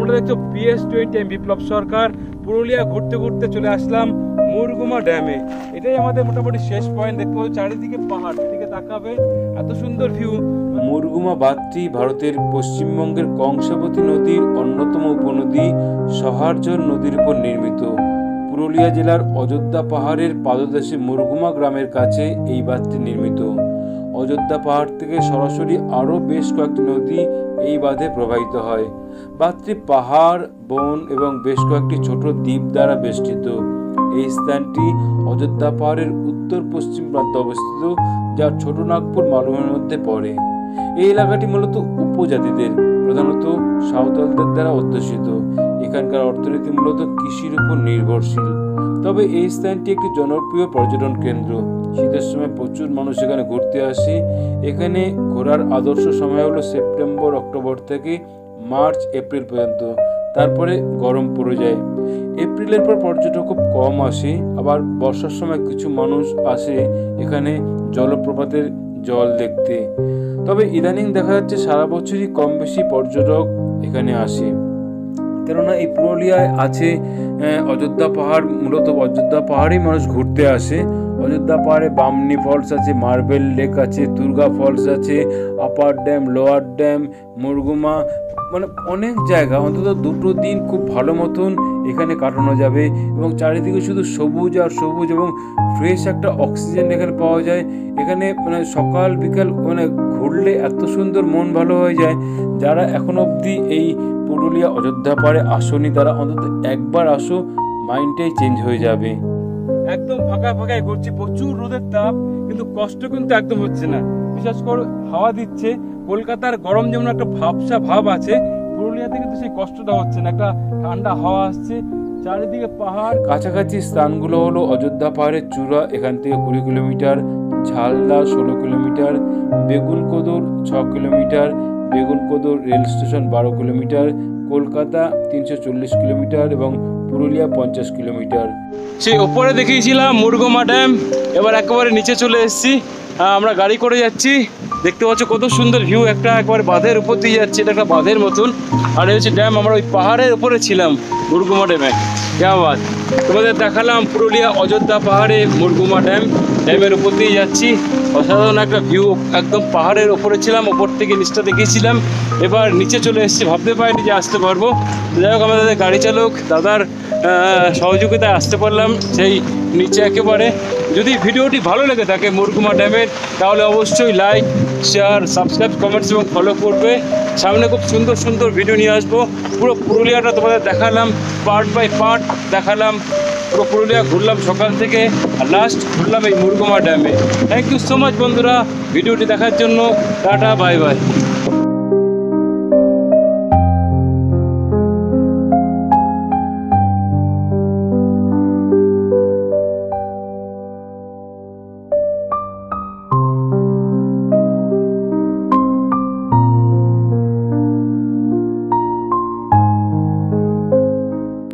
তোমরা দেখছো PS20 আমি বিপ্লব সরকার। পুরুলিয়া ঘুরতে ঘুরতে চলে আসলাম মুরগুমা ড্যামে। এটাই আমাদের মোটামুটি শেষ পয়েন্ট। দেখতে পাচ্ছ চারিদিকে পাহাড়, এদিকে তাকাবে এত সুন্দর ভিউ। মুরগুমা বাঁধটি ভারতের পশ্চিমবঙ্গের কংসাবতী নদীর অন্যতম উপনদী সহারঝর নদীর উপর নির্মিত। পুরুলিয়া জেলার অযোধ্যা পাহাড়ের পাদদেশে মুরগুমা গ্রামের কাছে এই বাঁধটি নির্মিত। অযোধ্যা পাহাড় থেকে সরাসরি আরও বেশ কয়েকটি নদী এই বাঁধে প্রবাহিত হয়। বাঁধটি পাহাড়, বন এবং বেশ কয়েকটি ছোট দ্বীপ দ্বারা বেষ্টিত। এই স্থানটি অযোধ্যা পাহাড়ের উত্তর পশ্চিম প্রান্তে অবস্থিত, যা ছোট নাগপুর মালভূমির মধ্যে পড়ে। এই এলাকাটি মূলত উপজাতিদের, প্রধানত সাঁওতালদের দ্বারা অধ্যুষিত। এখানকার অর্থনীতি মূলত কৃষির উপর নির্ভরশীল। তবে এই স্থানটি একটি জনপ্রিয় পর্যটন কেন্দ্র। শীতের সময় প্রচুর মানুষ এখানে ঘুরতে আসে। এখানে ঘোরার আদর্শ সময় হলো সেপ্টেম্বর অক্টোবর থেকে মার্চ এপ্রিল পর্যন্ত। তারপরে গরম পড়ে যায়। এপ্রিলের পর পর্যটক খুব কম আসে। আবার বর্ষার সময় কিছু মানুষ আসে এখানে জলপ্রপাতের জল দেখতে। তবে ইদানিং দেখা যাচ্ছে সারা বছরই কম বেশি পর্যটক এখানে আসে, কেননা এই পুরুলিয়ায় আছে অযোধ্যা পাহাড়। মূলত অযোধ্যা পাহাড়েই মানুষ ঘুরতে আসে। অযোধ্যা পাহাড়ে বামনি ফলস আছে, মার্বেল লেক আছে, দুর্গা ফলস আছে, upper dam, lower dam, Murguma, মানে অনেক জায়গা। অন্তত 2 দিন খুব ভালো মতন এখানে কাটানো যাবে এবং চারিদিকে শুধু সবুজ আর সবুজ এবং ফ্রেশ একটা অক্সিজেন এখানে পাওয়া যায়। এখানে মানে সকাল বিকাল মানে ঘুরলে এত সুন্দর মন ভালো হয়ে যায়। যারা এখনো অবধি এই পুরুলিয়া অযোধ্যা পাহাড়ে আসনি তারা অন্তত একবার আসো, মাইন্ডটাই চেঞ্জ হয়ে যাবে। একদম ফাঁকা ফাঁকায় ঘুরছি, প্রচুর রোদের তাপ, কিন্তু কষ্ট কিন্তু একদম হচ্ছে না। বিশেষ করে হাওয়া দিচ্ছে। কলকাতার গরম যেমন একটা ভাবসা ভাব আছে, পুরুলিয়াতে কিন্তু সেই কষ্টটা হচ্ছে না। একটা ঠান্ডা হাওয়া আসছে, চারিদিকে পাহাড়। কাছাকাছি স্থানগুলো হলো অযোধ্যা পাহাড়ের চূড়া, এখান থেকে 20 kilometre, Jhalda 16 kilometre, Begunkodar 6 kilometre, Begunkodar rail station 12 kilometre, Kolkata 340 kilometre এবং পুরুলিয়া 50 কিলোমিটার। সেই ওপরে দেখিয়েছিলাম মুরগুমা ড্যাম, এবার একেবারে নিচে চলে এসেছি। আমরা গাড়ি করে যাচ্ছি। দেখতে পাচ্ছ কত সুন্দর ভিউ, একটা একবারে বাঁধের উপর দিয়ে যাচ্ছে। এটা একটা বাঁধের মতন, আর এই হচ্ছে ড্যাম। আমরা ওই পাহাড়ের উপরে ছিলাম মুরগুমা ড্যামে। কেমন তোমাদের দেখালাম পুরুলিয়া অযোধ্যা পাহাড়ে মুরগুমা ড্যামের উপর দিয়ে যাচ্ছি। অসাধারণ একটা ভিউ, একদম পাহাড়ের ওপরে ছিলাম, ওপর থেকে নিচটা দেখিয়েছিলাম। এবার নিচে চলে এসেছি, ভাবতে পারিনি যে আসতে পারবো। যাই হোক, আমাদের গাড়ি চালক দাদার সহযোগিতায় আসতে পারলাম সেই নিচে একেবারে। যদি ভিডিওটি ভালো লেগে থাকে মুরগুমা ড্যামের, তাহলে অবশ্যই লাইক, শেয়ার, সাবস্ক্রাইব, কমেন্টস এবং ফলো করবে। সামনে খুব সুন্দর সুন্দর ভিডিও নিয়ে আসবো। পুরো পুরুলিয়াটা তোমাদের দেখালাম, পার্ট বাই পার্ট দেখালাম। পুরো পুরুলিয়া ঘুরলাম সকাল থেকে, আর লাস্ট ঘুরলাম এই মুরগুমা ড্যামে। থ্যাংক ইউ সো মাচ বন্ধুরা ভিডিওটি দেখার জন্য। Tata, bye by.